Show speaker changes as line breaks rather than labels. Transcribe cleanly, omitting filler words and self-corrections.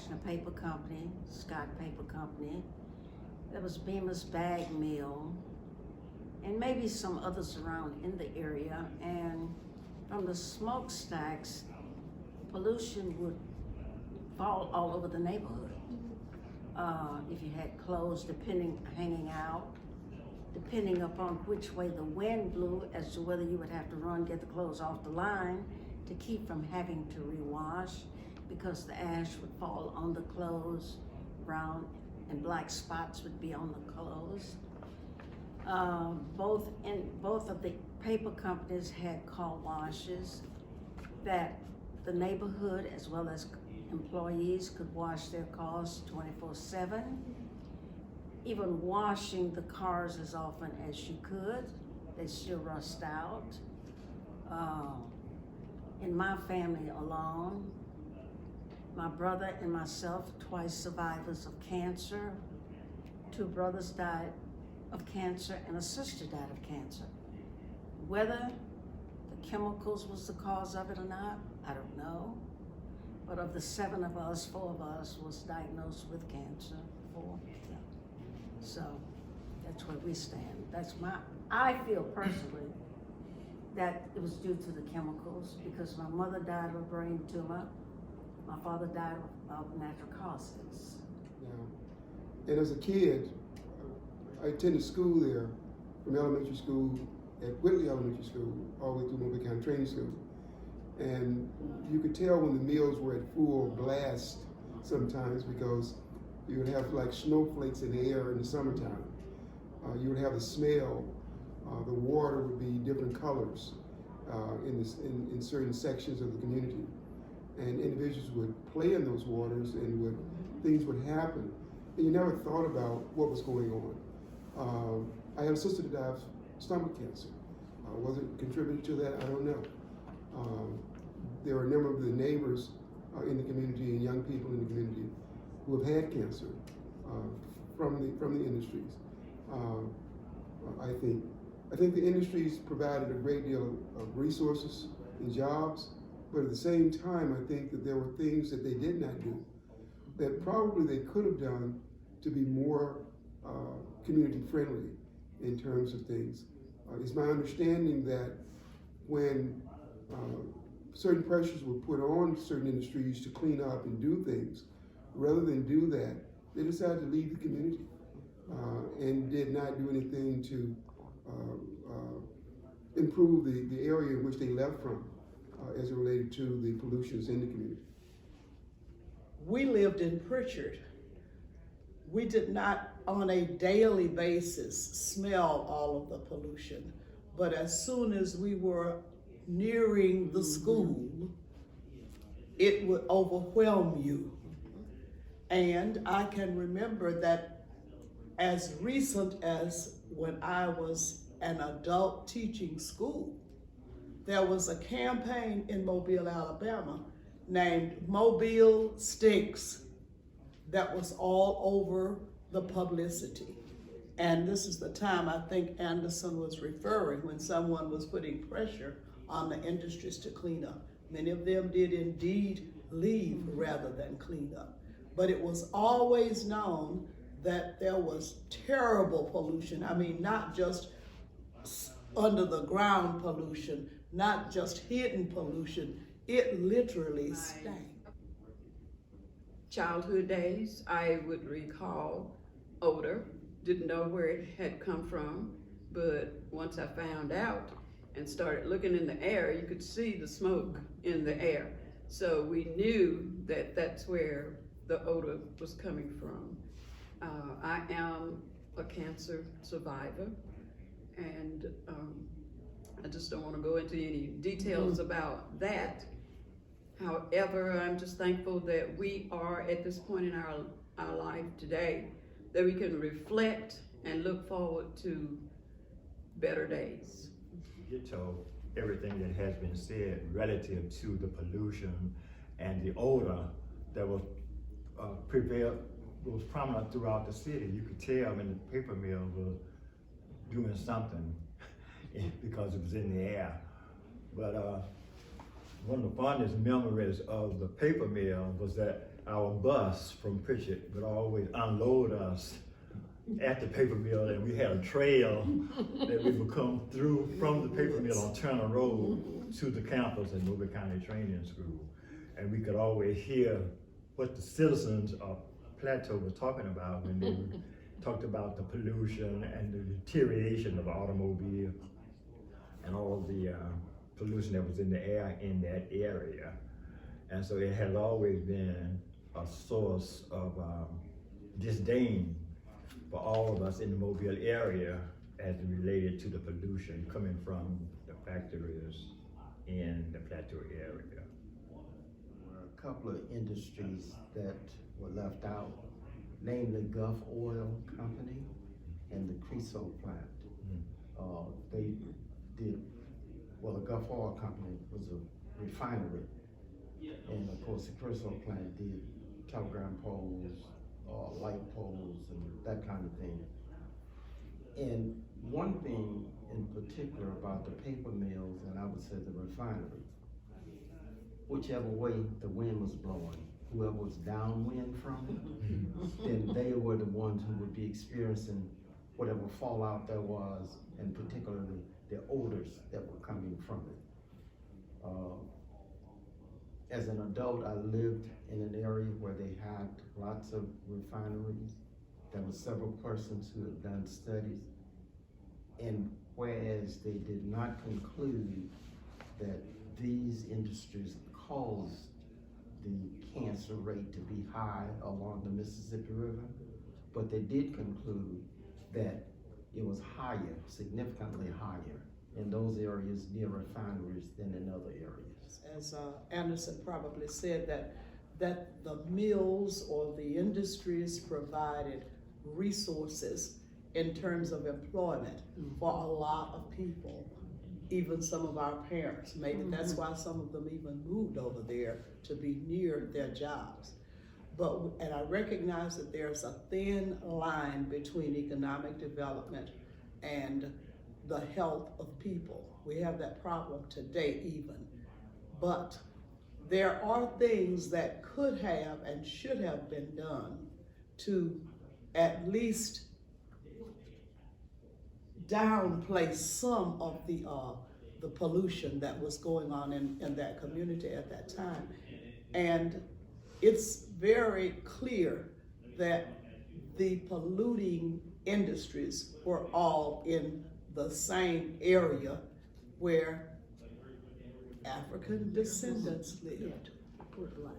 National Paper Company, Scott Paper Company. There was Bemis Bag Mill, and maybe some others around in the area. And from the smokestacks, pollution would fall all over the neighborhood. If you had clothes hanging out, depending upon which way the wind blew as to whether you would have to run, get the clothes off the line to keep from having to rewash, because the ash would fall on the clothes, brown and black spots would be on the clothes. Both of the paper companies had car washes that the neighborhood as well as employees could wash their cars 24/7. Even washing the cars as often as you could, they still rust out. In my family alone, my brother and myself, twice survivors of cancer. 2 brothers died of cancer and a sister died of cancer. Whether the chemicals was the cause of it or not, I don't know. But of the 7 of us, 4 of us was diagnosed with cancer. 4. Yeah. So that's where we stand. I feel personally that it was due to the chemicals, because my mother died of a brain tumor. My father died of natural causes.
Yeah. And as a kid, I attended school there, from elementary school at Whitley Elementary School, all the way through Mobile County Training School. And you could tell when the mills were at full blast sometimes, because you would have like snowflakes in the air in the summertime. You would have the smell. The water would be different colors in certain sections of the community. And individuals would play in those waters, and things would happen. And you never thought about what was going on. I had a sister that died of stomach cancer. Was it contributed to that? I don't know. There are a number of the neighbors in the community and young people in the community who have had cancer from the industries. I think the industries provided a great deal of resources and jobs, but at the same time, I think that there were things that they did not do that probably they could have done to be more community friendly in terms of things. It's my understanding that when certain pressures were put on certain industries to clean up and do things, rather than do that, they decided to leave the community and did not do anything to improve the area in which they left from as it related to the pollutions in the community.
We lived in Pritchard. We did not on a daily basis smell all of the pollution, but as soon as we were nearing the school, it would overwhelm you. And I can remember that as recent as when I was an adult teaching school, there was a campaign in Mobile, Alabama named Mobile Stinks that was all over the publicity. And this is the time I think Anderson was referring when someone was putting pressure on the industries to clean up. Many of them did indeed leave rather than clean up. But it was always known that there was terrible pollution. I mean, not just under the ground pollution, not just hidden pollution, it literally stank.
Childhood days, I would recall odor, didn't know where it had come from, but once I found out and started looking in the air, you could see the smoke in the air. So we knew that that's where the odor was coming from. I am a cancer survivor, and I just don't want to go into any details about that. However, I'm just thankful that we are at this point in our life today, that we can reflect and look forward to better days.
To everything that has been said relative to the pollution and the odor that was was prominent throughout the city. You could tell when the paper mill was doing something because it was in the air. But one of the fondest memories of the paper mill was that our bus from Pritchard would always unload us at the paper mill, and we had a trail that we would come through from the paper mill on Turner Road to the campus at Mobile County Training School. And we could always hear what the citizens of Plateau were talking about when they talked about the pollution and the deterioration of the automobile and all the pollution that was in the air in that area. And so it has always been a source of disdain for all of us in the Mobile area as related to the pollution coming from the factories in the Plateau area.
There were a couple of industries that were left out, namely Gulf Oil Company and the Creosote plant. They did, well, the Gulf Oil Company was a refinery, and of course the Creosote plant did telegram poles, light poles, and that kind of thing. And one thing in particular about the paper mills, and I would say the refinery, whichever way the wind was blowing, whoever was downwind from it, then they were the ones who would be experiencing whatever fallout there was, and particularly the odors that were coming from it. As an adult, I lived in an area where they had lots of refineries. There were several persons who had done studies, and whereas they did not conclude that these industries caused the cancer rate to be high along the Mississippi River, but they did conclude that it was higher, significantly higher in those areas near refineries than in other areas.
As Anderson probably said, that the mills or the industries provided resources in terms of employment for a lot of people, even some of our parents. Maybe that's why some of them even moved over there, to be near their jobs. And I recognize that there's a thin line between economic development and the health of people. We have that problem today even. But there are things that could have and should have been done to at least downplay some of the pollution that was going on in that community at that time. And it's very clear that the polluting industries were all in the same area where African descendants lived.
Black.